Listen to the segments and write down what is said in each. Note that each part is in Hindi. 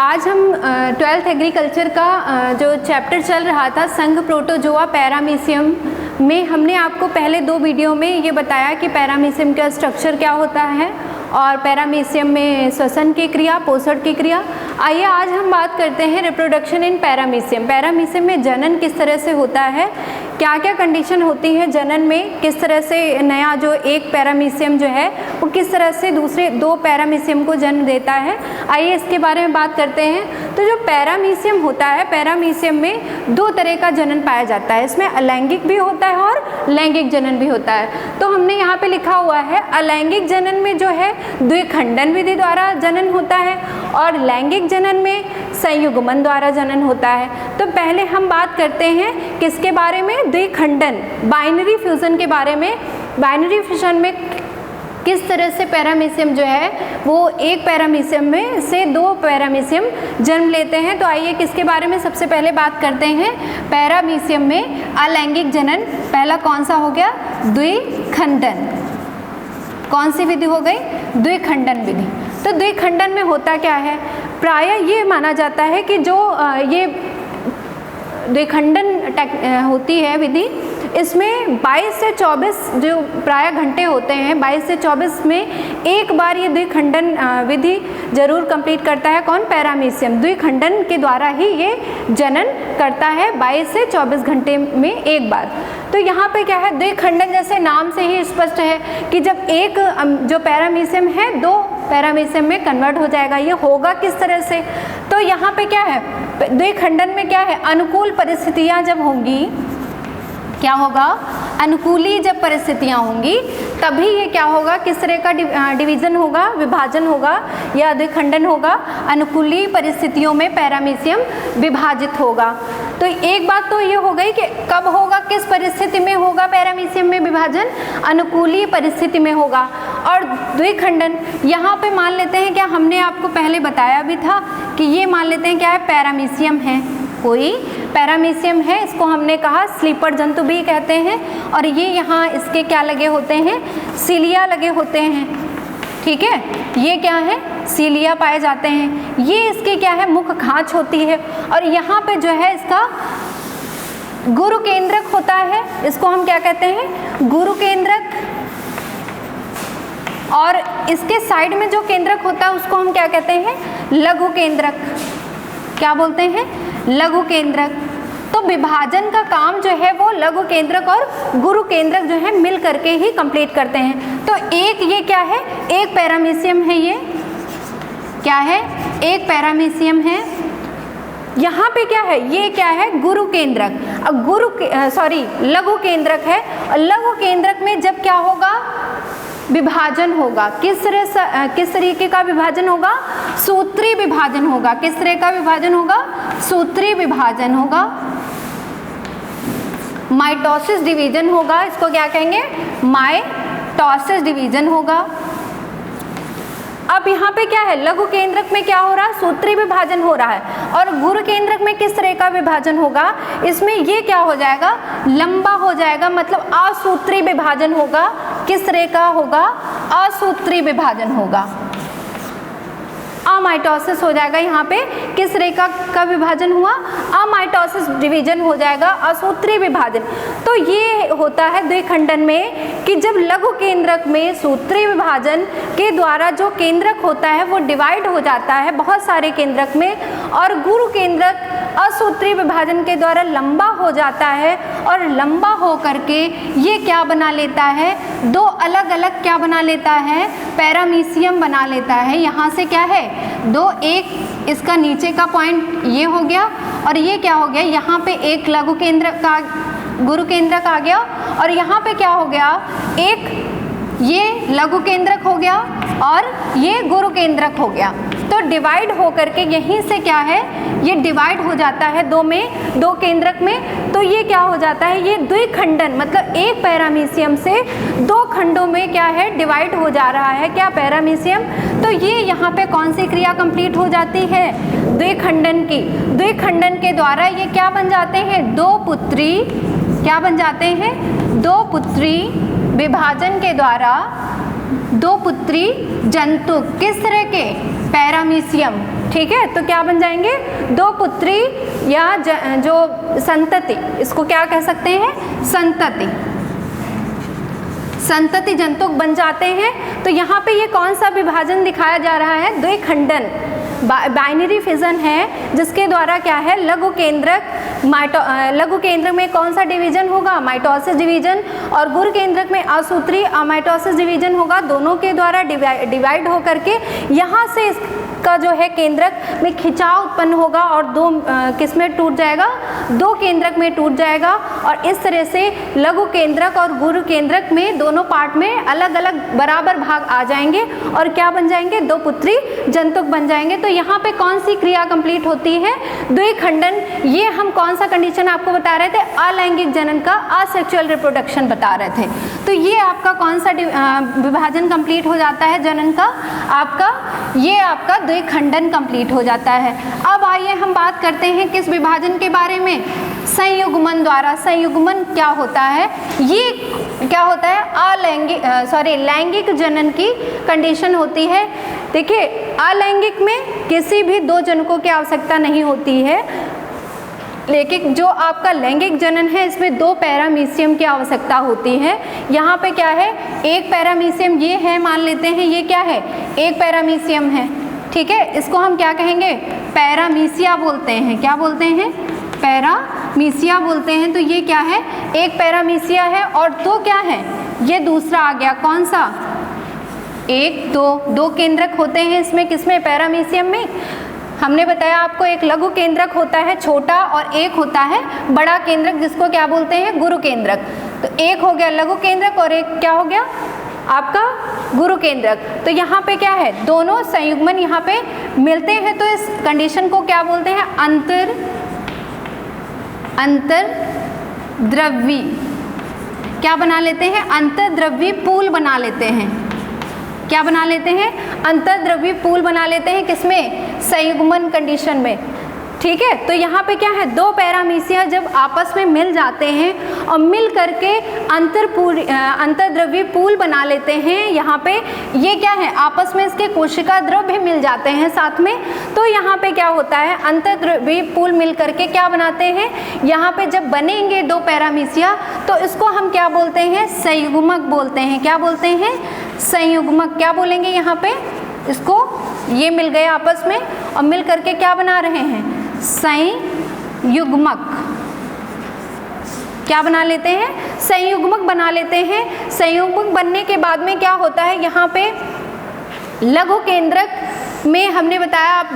आज हम 12th एग्रीकल्चर का जो चैप्टर चल रहा था संघ प्रोटोजोआ पैरामीशियम में हमने आपको पहले 2 वीडियो में ये बताया कि पैरामीशियम का स्ट्रक्चर क्या होता है और पैरामीशियम में श्वसन की क्रिया, पोषण की क्रिया। आइए आज हम बात करते हैं रिप्रोडक्शन इन पैरामीशियम। पैरामीशियम में जनन किस तरह से होता है, क्या क्या कंडीशन होती है जनन में, किस तरह से नया जो एक पैरामीशियम जो है वो किस तरह से दूसरे 2 पैरामीशियम को जन्म देता है। आइए इसके बारे में बात करते हैं। तो जो पैरामीशियम होता है, पैरामीशियम में 2 तरह का जनन पाया जाता है। इसमें अलैंगिक भी होता है और लैंगिक जनन भी होता है। तो हमने यहाँ पे लिखा हुआ है अलैंगिक जनन में जो है द्विखंडन विधि द्वारा जनन होता है और लैंगिक जनन में संयुग्मन द्वारा जनन होता है। तो पहले हम बात करते हैं किसके बारे में, द्विखंडन, बाइनरी फ्यूजन के बारे में। बाइनरी फ्यूजन में किस तरह से पैरामीशियम जो है वो एक पैरामीशियम में से 2 पैरामीशियम जन्म लेते हैं। तो आइए किसके बारे में सबसे पहले बात करते हैं, पैरामीशियम में अलैंगिक जनन। पहला कौन सा हो गया, द्विखंडन। कौन सी विधि हो गई, द्विखंडन विधि। तो द्विखंडन में होता क्या है, प्रायः ये माना जाता है कि जो ये द्विखंडन होती है विधि, इसमें 22 से 24 जो प्राय घंटे होते हैं, 22 से 24 में एक बार ये द्विखंडन विधि जरूर कंप्लीट करता है। कौन, पैरामीशियम द्विखंडन के द्वारा ही ये जनन करता है 22 से 24 घंटे में एक बार। तो यहाँ पे क्या है, द्विखंडन जैसे नाम से ही स्पष्ट है कि जब एक जो पैरामीशियम है 2 पैरामीशियम में कन्वर्ट हो जाएगा। ये होगा किस तरह से, तो यहाँ पे क्या है, द्विखंडन में क्या है, अनुकूल परिस्थितियाँ जब होंगी, क्या होगा, अनुकूली जब परिस्थितियाँ होंगी तभी ये क्या होगा, किस तरह का डिवीज़न होगा, विभाजन होगा या द्विखंडन होगा। अनुकूली परिस्थितियों में पैरामीशियम विभाजित होगा। तो एक बात तो ये हो गई कि कब होगा, किस परिस्थिति में होगा पैरामीशियम में विभाजन, अनुकूली परिस्थिति में होगा। और द्विखंडन यहाँ पे मान लेते हैं, क्या हमने आपको पहले बताया भी था कि ये मान लेते हैं क्या है, पैरामीशियम है, कोई पैरामीशियम है, इसको हमने कहा स्लीपर जंतु भी कहते हैं। और ये यहाँ इसके क्या लगे होते हैं, सीलिया लगे होते हैं, ठीक है, ये क्या है, सीलिया पाए जाते हैं। ये इसके क्या है, मुख खांच होती है और यहाँ पे जो है इसका गुरु केंद्रक होता है, इसको हम क्या कहते हैं, गुरु केंद्रक। और इसके साइड में जो केंद्रक होता है उसको हम क्या कहते हैं, लघु केंद्रक। क्या बोलते हैं, लघु केंद्रक। तो विभाजन का काम जो है वो लघु केंद्रक और गुरु केंद्रक जो है मिल करके ही कंप्लीट करते हैं। तो एक ये क्या है, एक पैरामीशियम है, ये क्या है, एक पैरामीशियम है। यहाँ पे क्या है, ये क्या है, गुरु केंद्रक। अब लघु केंद्रक है। और लघु केंद्रक में जब क्या होगा, विभाजन होगा, किस तरीके का विभाजन होगा, सूत्री विभाजन होगा। किस तरह का विभाजन होगा, सूत्री विभाजन होगा। माइटोसिस डिवीजन होगा, इसको क्या कहेंगे, माइटोसिस डिवीजन होगा। अब यहाँ पे क्या है, लघु केंद्रक में क्या हो रहा है, सूत्री विभाजन हो रहा है। और गुरु केंद्रक में किस तरह का विभाजन होगा, इसमें ये क्या हो जाएगा, लंबा हो जाएगा, मतलब असूत्री विभाजन होगा। किस तरह का होगा, असूत्री विभाजन होगा, अमाइटोसिस हो जाएगा। यहाँ पे किस तरह का विभाजन हुआ, अमाइटोसिस डिवीजन हो जाएगा, असूत्री विभाजन। तो ये होता है द्विखंडन में कि जब लघु केंद्रक में सूत्री विभाजन के द्वारा जो केंद्रक होता है वो डिवाइड हो जाता है बहुत सारे केंद्रक में, और गुरु केंद्रक असूत्री विभाजन के द्वारा लंबा हो जाता है। और लंबा हो करके ये क्या बना लेता है, 2 अलग अलग क्या बना लेता है, पैरामीशियम बना लेता है। यहाँ से क्या है, 2, एक इसका नीचे का पॉइंट ये हो गया और ये क्या हो गया, यहाँ पे एक लघु केंद्रक का गुरु केंद्रक आ गया और यहाँ पे क्या हो गया, एक ये लघु केंद्रक हो गया और ये गुरु केंद्रक हो गया। तो डिवाइड हो करके यहीं से क्या है, ये डिवाइड हो जाता है 2 केंद्रक में। तो ये क्या हो जाता है, ये द्विखंडन, मतलब एक पैरामीशियम से 2 खंडों में क्या है, डिवाइड हो जा रहा है क्या, पैरामीशियम। तो ये यहाँ पे कौन सी क्रिया कंप्लीट हो जाती है, द्विखंडन की। द्विखंडन के द्वारा ये क्या बन जाते हैं, 2 पुत्री, क्या बन जाते हैं, 2 पुत्री विभाजन के द्वारा दो पुत्री जंतु किस तरह के, पैरामीशियम, ठीक है। तो क्या बन जाएंगे, दो पुत्री या जो संतति, इसको क्या कह सकते हैं, संतति, संतति जंतु बन जाते हैं। तो यहाँ पे ये कौन सा विभाजन दिखाया जा रहा है, द्विखंडन, बाइनरी फिजन है, जिसके द्वारा क्या है, लघु केंद्रक, लघु केंद्रक में कौन सा डिवीजन होगा, माइटोसिस डिवीजन, और गुरु केंद्रक में असूत्री अमाइटोसिस डिवीजन होगा। दोनों के द्वारा डिवाइड होकर के यहाँ से इसका जो है केंद्रक में खिंचाव उत्पन्न होगा और दो किस में टूट जाएगा, दो केंद्रक में टूट जाएगा। और इस तरह से लघु केंद्रक और गुरु केंद्रक में दोनों पार्ट में अलग अलग बराबर भाग आ जाएंगे और क्या बन जाएंगे, दो पुत्री जंतुक बन जाएंगे। तो यहाँ पे कौन सी क्रिया कंप्लीट होती है, द्विखंडन। ये हम कौन सा कंडीशन आपको बता रहे थे, अलैंगिक जनन का, असेक्सुअल रिप्रोडक्शन बता रहे थे। तो ये आपका कौन सा विभाजन कंप्लीट हो जाता है जनन का, आपका ये आपका द्विखंडन कंप्लीट हो जाता है। अब आइए हम बात करते हैं किस विभाजन के बारे में, संयुग्मन द्वारा। संयुग्मन क्या होता है, ये क्या होता है, लैंगिक जनन की कंडीशन होती है। देखिए अलैंगिक में किसी भी दो जनकों की आवश्यकता नहीं होती है, लेकिन जो आपका लैंगिक जनन है इसमें दो पैरामीशियम की आवश्यकता होती है। यहाँ पे क्या है, एक पैरामीशियम ये है, मान लेते हैं ये क्या है, एक पैरामीशियम है, ठीक है। इसको हम क्या कहेंगे, पैरामीशिया बोलते हैं। क्या बोलते हैं, पैरामीशिया बोलते हैं। तो ये क्या है, एक पैरामीशिया है और दो क्या है, ये दूसरा आ गया, कौन सा, एक दो केंद्रक होते हैं इसमें, किसमें, पैरामीशियम में। हमने बताया आपको एक लघु केंद्रक होता है छोटा और एक होता है बड़ा केंद्रक, जिसको क्या बोलते हैं, गुरु केंद्रक। तो एक हो गया लघु केंद्रक और एक क्या हो गया आपका गुरु केंद्रक। तो यहाँ पे क्या है, दोनों संयुग्मन यहाँ पे मिलते हैं। तो इस कंडीशन को क्या बोलते हैं, अंतर्द्रव्यी क्या बना लेते हैं, अंतर्द्रव्यी पूल बना लेते हैं। क्या बना लेते हैं, अंतर्द्रव्यी पूल बना लेते हैं, किसमें, संयुग्मन कंडीशन में, ठीक है। तो यहाँ पे क्या है, दो पैरामीशिया जब आपस में मिल जाते हैं और मिल करके अंतर्द्रव्यी पूल बना लेते हैं, यहाँ पे ये क्या है, आपस में इसके कोशिका द्रव भी मिल जाते हैं साथ में। तो यहाँ पे क्या होता है, अंतर्द्रव्यी पूल मिल करके क्या बनाते हैं, यहाँ पे जब बनेंगे दो पैरामीशिया तो इसको हम क्या बोलते हैं, संयुग्मक बोलते हैं। क्या बोलते हैं, संयुग्मक। क्या बोलेंगे यहाँ पे, इसको ये मिल गए आपस में और मिल करके क्या बना रहे हैं, संयुग्मक। क्या बना लेते हैं, संयुग्मक बना लेते हैं। संयुग्मक बनने के बाद में क्या होता है, यहाँ पे लघु केंद्रक में हमने बताया आप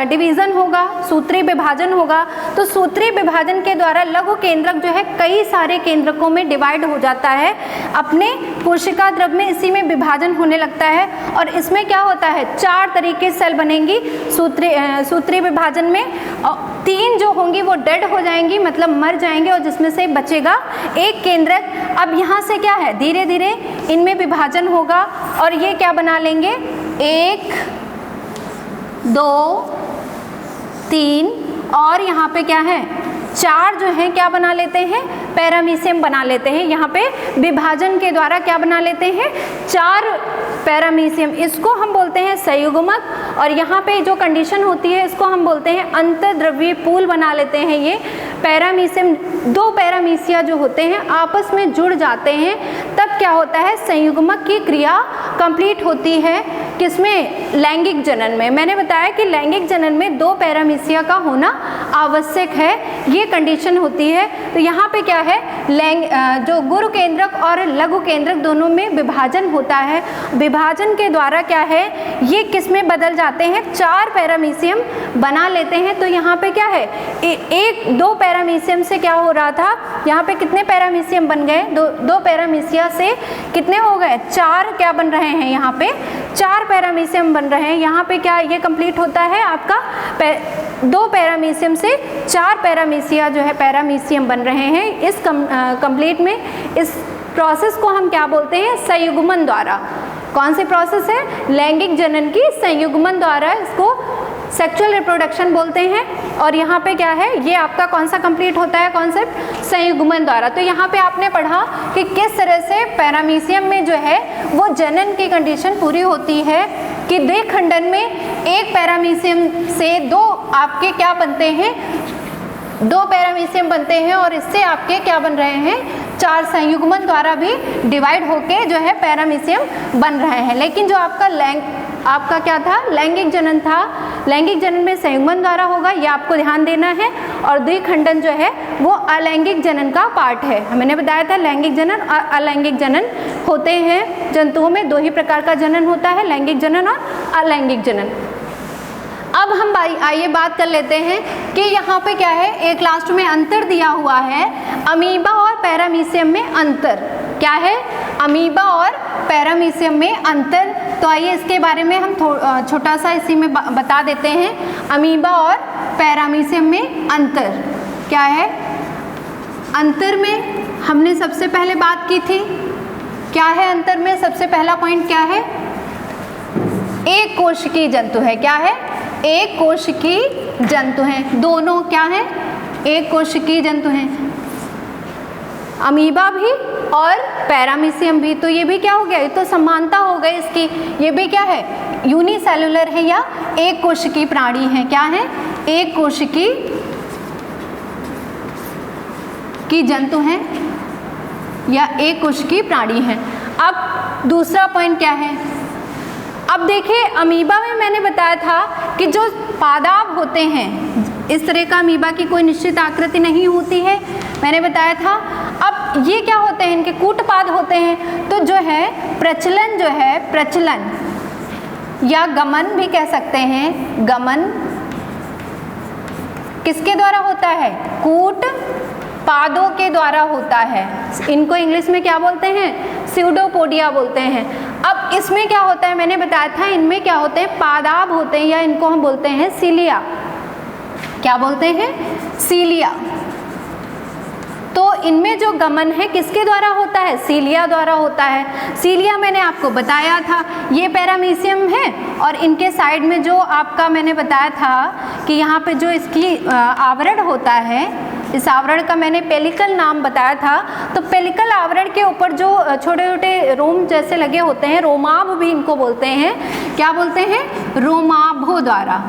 डिवीज़न होगा, सूत्री विभाजन होगा। तो सूत्री विभाजन के द्वारा लघु केंद्रक जो है कई सारे केंद्रकों में डिवाइड हो जाता है, अपने कोशिका द्रव में इसी में विभाजन होने लगता है। और इसमें क्या होता है, चार तरीके सेल बनेंगी सूत्री विभाजन में, और तीन जो होंगी वो डेड हो जाएंगी, मतलब मर जाएंगे, और जिसमें से बचेगा एक केंद्रक। अब यहाँ से क्या है, धीरे धीरे इनमें विभाजन होगा और ये क्या बना लेंगे, एक, दो, तीन और यहाँ पे क्या है, चार जो हैं क्या बना लेते हैं, पैरामीशियम बना लेते हैं। यहाँ पे विभाजन के द्वारा क्या बना लेते हैं, चार पैरामीशियम। इसको हम बोलते हैं संयुग्मक। और यहाँ पे जो कंडीशन होती है इसको हम बोलते हैं अंतर्द्रव्यी पूल बना लेते हैं। ये पैरामीशियम, दो पैरामीशिया जो होते हैं आपस में जुड़ जाते हैं, तब क्या होता है, संयुग्मक की क्रिया कंप्लीट होती है। किसमें, लैंगिक जनन में। मैंने बताया कि लैंगिक जनन में दो पैरामीशिया का होना आवश्यक है, ये कंडीशन होती है। तो यहाँ पे क्या है, जो गुरु केंद्रक और लघु केंद्रक दोनों में विभाजन होता है। विभाजन के द्वारा क्या है, ये किस में बदल जाते हैं, चार पैरामीशियम बना लेते हैं। तो यहाँ पे क्या है, दो पैरामीशियम से क्या हो रहा था, यहाँ पे कितने पैरामीशियम बन गए, दो पैरामीशिया से कितने हो गए, चार क्या बन रहे हैं, यहाँ पे चार पैरामीशियम बन रहे हैं। यहाँ पे क्या ये कंप्लीट होता है आपका, दो पैरामीशियम से चार पैरामीशिया जो है पैरामीशियम बन रहे हैं। इस कंप्लीट में इस प्रोसेस को हम क्या बोलते हैं, संयुग्मन द्वारा। कौन सी प्रोसेस है, लैंगिक जनन की संयुग्मन द्वारा इसको सेक्सुअल रिप्रोडक्शन बोलते हैं। और यहाँ पे क्या है, ये आपका कौन सा कंप्लीट होता है कॉन्सेप्ट, संयुग्मन द्वारा। तो यहाँ पे आपने पढ़ा कि किस तरह से पैरामीशियम में जो है वो जनन की कंडीशन पूरी होती है कि द्विखंडन में एक पैरामीशियम से दो आपके क्या बनते हैं, दो पैरामीशियम बनते हैं और इससे आपके क्या बन रहे हैं, चार संयुग्मन द्वारा भी डिवाइड होके जो है पैरामीशियम बन रहे हैं। लेकिन जो आपका क्या था, लैंगिक जनन था, लैंगिक जनन में संयुग्मन द्वारा होगा, ये आपको ध्यान देना है। और द्विखंडन जो है वो अलैंगिक जनन का पार्ट है। मैंने बताया था लैंगिक जनन और अलैंगिक जनन होते हैं। जंतुओं में दो ही प्रकार का जनन होता है, लैंगिक जनन और अलैंगिक जनन। अब हम आइए बात कर लेते हैं कि यहाँ पे क्या है, एक लास्ट में अंतर दिया हुआ है, अमीबा और पैरामीशियम में अंतर क्या है, अमीबा और पैरामीशियम में अंतर। तो आइए इसके बारे में हम छोटा सा इसी में बता देते हैं। अमीबा और पैरामीशियम में अंतर क्या है, अंतर में हमने सबसे पहले बात की थी, क्या है अंतर में सबसे पहला पॉइंट क्या है, एक कोशिकीय जंतु है, क्या है, एक कोशिकीय जंतु हैं, दोनों क्या हैं, एक कोशिकीय जंतु हैं, अमीबा भी और पैरामीशियम भी। तो ये भी क्या हो गया, ये तो समानता हो गई इसकी, ये भी क्या है, यूनिसेलुलर है या एक कोशिकीय प्राणी है, क्या है, एक कोशिकीय की जंतु हैं या एक कोशिकीय प्राणी हैं। अब दूसरा पॉइंट क्या है, अब देखिए अमीबा में मैंने बताया था कि जो पादाब होते हैं, इस तरह का अमीबा की कोई निश्चित आकृति नहीं होती है, मैंने बताया था। अब ये क्या होते हैं, इनके कूटपाद होते हैं। तो जो है प्रचलन, जो है प्रचलन या गमन भी कह सकते हैं, गमन किसके द्वारा होता है, कूट पादों के द्वारा होता है। इनको इंग्लिश में क्या बोलते हैं, स्यूडोपोडिया बोलते हैं। अब इसमें क्या होता है, मैंने बताया था इनमें क्या होते हैं, पादाब होते हैं या इनको हम बोलते हैं सीलिया, क्या बोलते हैं, सीलिया। तो इनमें जो गमन है किसके द्वारा होता है, सीलिया द्वारा होता है। सीलिया मैंने आपको बताया था, ये पैरामीशियम है और इनके साइड में जो आपका मैंने बताया था कि यहाँ पे जो इसकी आवरण होता है, इस आवरण का मैंने पेलिकल नाम बताया था। तो पेलिकल आवरण के ऊपर जो छोटे छोटे रोम जैसे लगे होते हैं, रोमाभ भी इनको बोलते हैं, क्या बोलते हैं, रोमाभों द्वारा,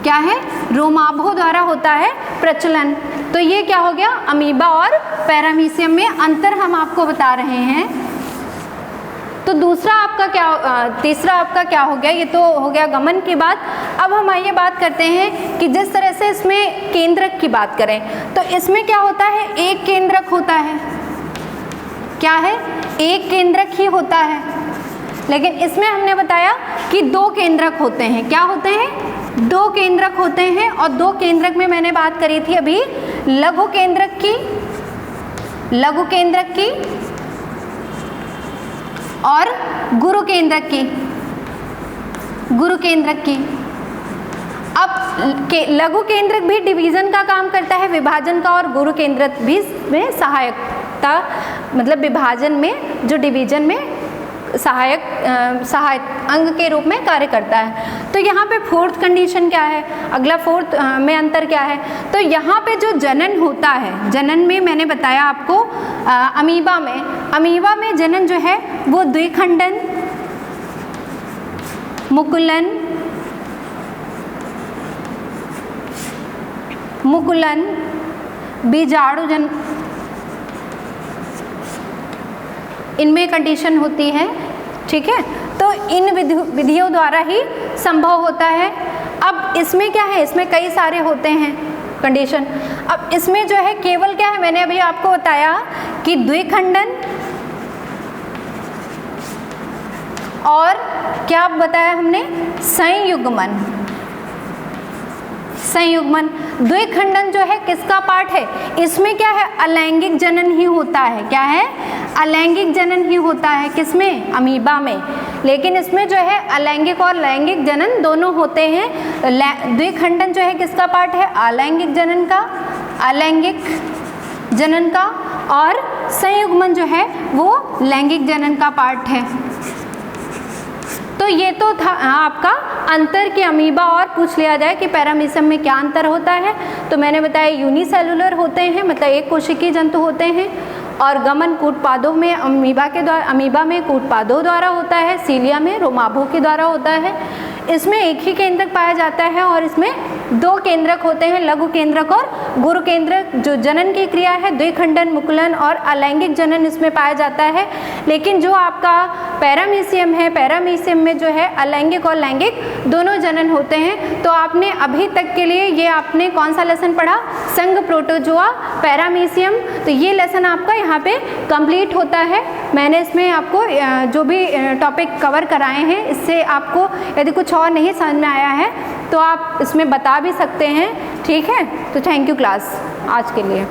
क्या है, रोमाभों द्वारा होता है प्रचलन। तो ये क्या हो गया, अमीबा और पैरामीशियम में अंतर हम आपको बता रहे हैं। तो दूसरा आपका क्या, तीसरा आपका क्या हो गया, ये तो हो गया गमन की बात। अब हम आइए बात करते हैं कि जिस तरह से इसमें केंद्रक की बात करें, तो इसमें क्या होता है, एक केंद्रक होता है, क्या है, एक केंद्रक ही होता है। लेकिन इसमें हमने बताया कि दो केंद्रक होते हैं, क्या होते हैं, दो केंद्रक होते हैं। और दो केंद्रक में मैंने बात करी थी अभी, लघु केंद्रक की, लघु केंद्रक की और गुरु केंद्रक की, गुरु केंद्रक की। अब लघु केंद्रक भी डिवीजन का काम करता है, विभाजन का, और गुरु केंद्रक भी में सहायकता, मतलब विभाजन में जो डिवीजन में सहायक अंग के रूप में कार्य करता है। तो यहाँ पे फोर्थ कंडीशन क्या है, अगला फोर्थ में अंतर क्या है, तो यहाँ पे जो जनन होता है, जनन में मैंने बताया आपको अमीबा में जनन जो है वो द्विखंडन, मुकुलन, बीजाणुजन, इनमें कंडीशन होती है, ठीक है। तो इन विधियों द्वारा ही संभव होता है। अब इसमें क्या है, इसमें कई सारे होते हैं कंडीशन। अब इसमें जो है केवल क्या है, मैंने अभी आपको बताया कि द्विखंडन और क्या बताया हमने, संयुग्मन। संयुग्मन, द्विखंडन जो है किसका पार्ट है, इसमें क्या है, अलैंगिक जनन ही होता है, क्या है, अलैंगिक जनन ही होता है, किसमें, अमीबा में। लेकिन इसमें जो है अलैंगिक और लैंगिक जनन दोनों होते हैं। द्विखंडन जो है किसका पार्ट है, अलैंगिक जनन का, अलैंगिक जनन का, और संयुग्मन जो है वो लैंगिक जनन का पार्ट है। तो ये तो था आपका अंतर के अमीबा और पूछ लिया जाए कि पैरामीशियम में क्या अंतर होता है, तो मैंने बताया यूनिसेलुलर होते हैं, मतलब एक कोशिकीय जंतु होते हैं, और गमन कूटपादों में अमीबा में कूटपादों द्वारा होता है, सीलिया में रोमाभों के द्वारा होता है। इसमें एक ही केंद्रक पाया जाता है और इसमें दो केंद्रक होते हैं, लघु केंद्रक और गुरु केंद्रक। जो जनन की क्रिया है द्विखंडन, मुकुलन और अलैंगिक जनन इसमें पाया जाता है। लेकिन जो आपका पैरामीशियम है, पैरामीशियम में जो है अलैंगिक और लैंगिक दोनों जनन होते हैं। तो आपने अभी तक के लिए ये आपने कौन सा लेसन पढ़ा, संघ प्रोटोजोआ पैरामीशियम। तो ये लेसन आपका यहाँ पे कंप्लीट होता है। मैंने इसमें आपको जो भी टॉपिक कवर कराए हैं, इससे आपको यदि कुछ और नहीं समझ में आया है तो आप इसमें बता भी सकते हैं, ठीक है। तो थैंक यू क्लास आज के लिए।